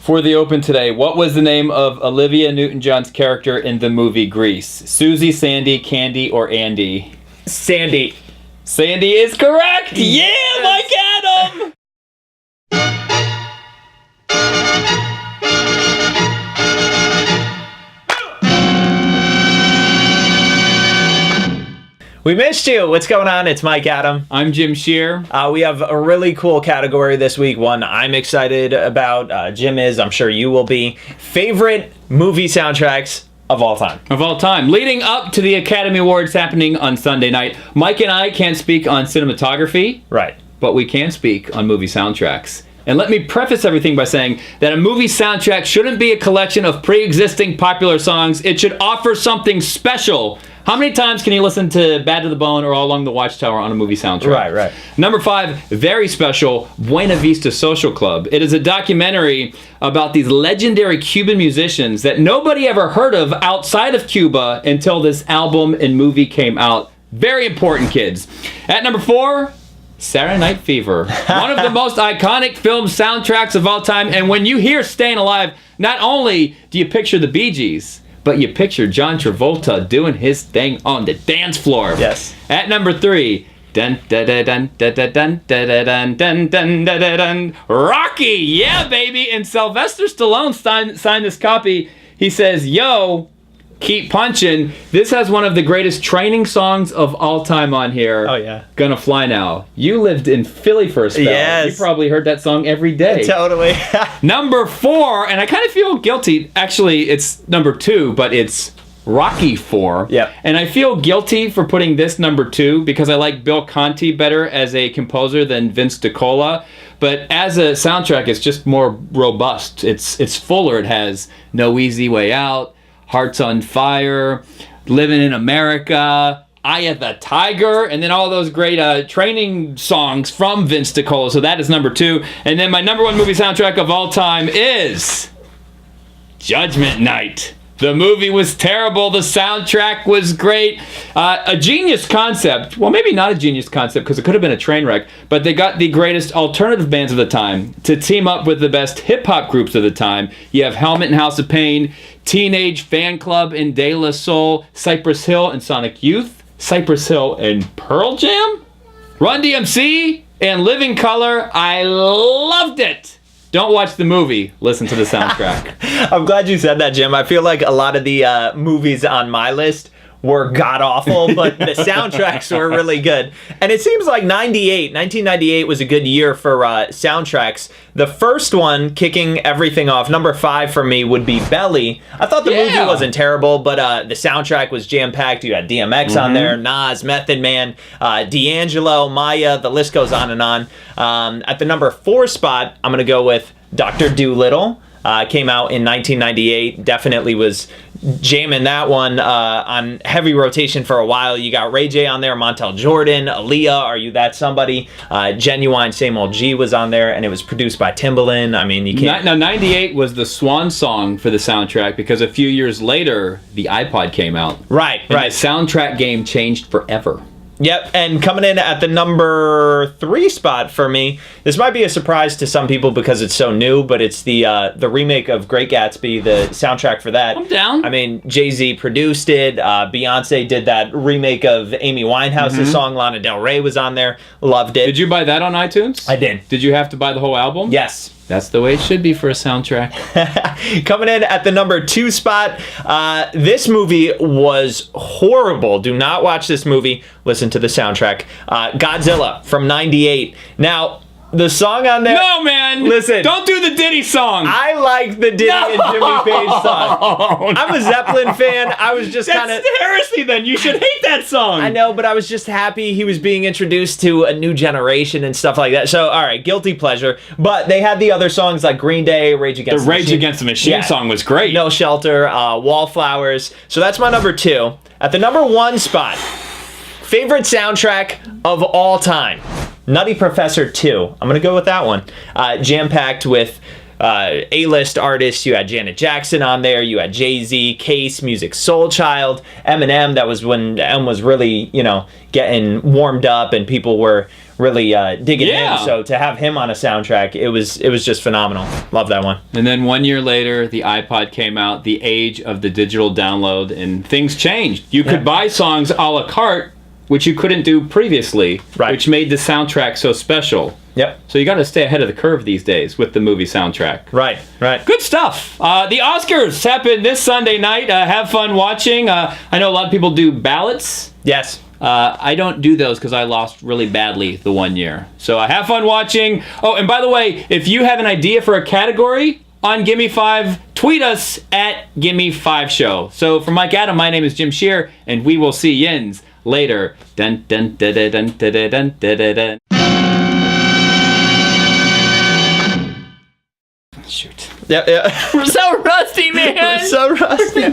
For the open today, what was the name of Olivia Newton-John's character in the movie Grease? Susie, Sandy, Candy, or Andy? Sandy. Sandy is correct! Yeah, Mike Adam! We missed you. What's going on? It's Mike Adam. I'm Jim Shear. We have a really cool category this week. One I'm excited about. Jim is. I'm sure you will be. Favorite movie soundtracks of all time. Of all time. Leading up to the Academy Awards happening on Sunday night, Mike and I can't speak on cinematography. Right. But we can speak on movie soundtracks. And let me preface everything by saying that a movie soundtrack shouldn't be a collection of pre-existing popular songs. It should offer something special. How many times can you listen to Bad to the Bone or All Along the Watchtower on a movie soundtrack? Right. Number 5, very special, Buena Vista Social Club. It is a documentary about these legendary Cuban musicians that nobody ever heard of outside of Cuba until this album and movie came out. Very important, kids. At number 4, Saturday Night Fever. One of the most iconic film soundtracks of all time. And when you hear Staying Alive, not only do you picture the Bee Gees, but you picture John Travolta doing his thing on the dance floor. Yes. At number 3, dun dun dun dun dun dun dun dun dun dun dun dun, Rocky, yeah baby. And Sylvester Stallone signed this copy. He says, "Yo, keep punching." This has one of the greatest training songs of all time on here. Oh yeah. Gonna Fly Now. You lived in Philly for a spell. Yes. You probably heard that song every day. Totally. Number 4, and I kind of feel guilty. Actually, it's number 2, but it's Rocky 4. Yep. And I feel guilty for putting this number 2 because I like Bill Conti better as a composer than Vince DiCola. But as a soundtrack, it's just more robust. It's fuller. It has No Easy Way Out, Hearts on Fire, Living in America, Eye of the Tiger, and then all those great training songs from Vince DiCola. So that is number 2. And then my number 1 movie soundtrack of all time is Judgment Night. The movie was terrible. The soundtrack was great. A genius concept. Well, maybe not a genius concept because it could have been a train wreck. But they got the greatest alternative bands of the time to team up with the best hip-hop groups of the time. You have Helmet and House of Pain, Teenage Fan Club and De La Soul, Cypress Hill and Sonic Youth, Cypress Hill and Pearl Jam, Run DMC, and Living Color. I loved it. Don't watch the movie. Listen to the soundtrack. I'm glad you said that, Jim. I feel like a lot of the movies on my list were god-awful, but the soundtracks were really good. And it seems like 1998 was a good year for soundtracks. The first one, kicking everything off, number 5 for me would be Belly. I thought the movie wasn't terrible, but the soundtrack was jam-packed. You had DMX on there, Nas, Method Man, D'Angelo, Maya, the list goes on and on. At the number 4 spot, I'm going to go with Dr. Dolittle. Came out in 1998. Definitely was jamming that one on heavy rotation for a while. You got Ray J on there, Montel Jordan, Aaliyah, Are You That Somebody? Genuine, Same Old G was on there, and it was produced by Timbaland. I mean, you can't... Now, 98 was the swan song for the soundtrack because a few years later, the iPod came out. Right. The soundtrack game changed forever. Yep, and coming in at the number 3 spot for me, this might be a surprise to some people because it's so new, but it's the remake of Great Gatsby, the soundtrack for that. I'm down. I mean, Jay-Z produced it. Beyonce did that remake of Amy Winehouse's song. Lana Del Rey was on there. Loved it. Did you buy that on iTunes? I did. Did you have to buy the whole album? Yes. That's the way it should be for a soundtrack. Coming in at the number 2 spot, this movie was horrible. Do not watch this movie. Listen to the soundtrack. Godzilla from 98. Now, the song on there... No, man! Listen. Don't do the Diddy song! I like the Diddy and Jimmy Page song. I'm a Zeppelin fan. I was just kind of... That's heresy, then. You should hate that song. I know, but I was just happy he was being introduced to a new generation and stuff like that. So, all right, guilty pleasure. But they had the other songs like Green Day, Rage Against the Machine. Rage Against the Machine song was great. No Shelter, Wallflowers. So that's my number 2. At the number 1 spot, favorite soundtrack of all time. Nutty Professor 2. I'm going to go with that one. Jam-packed with A-list artists. You had Janet Jackson on there. You had Jay-Z, Case, Music Soul Child, Eminem. That was when M was really, getting warmed up and people were really digging Yeah. in. So to have him on a soundtrack, it was just phenomenal. Love that one. And then 1 year later, the iPod came out, the age of the digital download, and things changed. You could buy songs a la carte, which you couldn't do previously, Right. which made the soundtrack so special. Yep. So you got to stay ahead of the curve these days with the movie soundtrack. Right. Good stuff. The Oscars happen this Sunday night. Have fun watching. I know a lot of people do ballots. Yes. I don't do those because I lost really badly the 1 year. So have fun watching. Oh, and by the way, if you have an idea for a category on Gimme 5, tweet us at Gimme5Show. So for Mike Adam, my name is Jim Shear, and we will see yins later. Dun dun dun dun dun dun dun dun dun dun. Shoot. Yeah. We're so rusty, man. So rusty.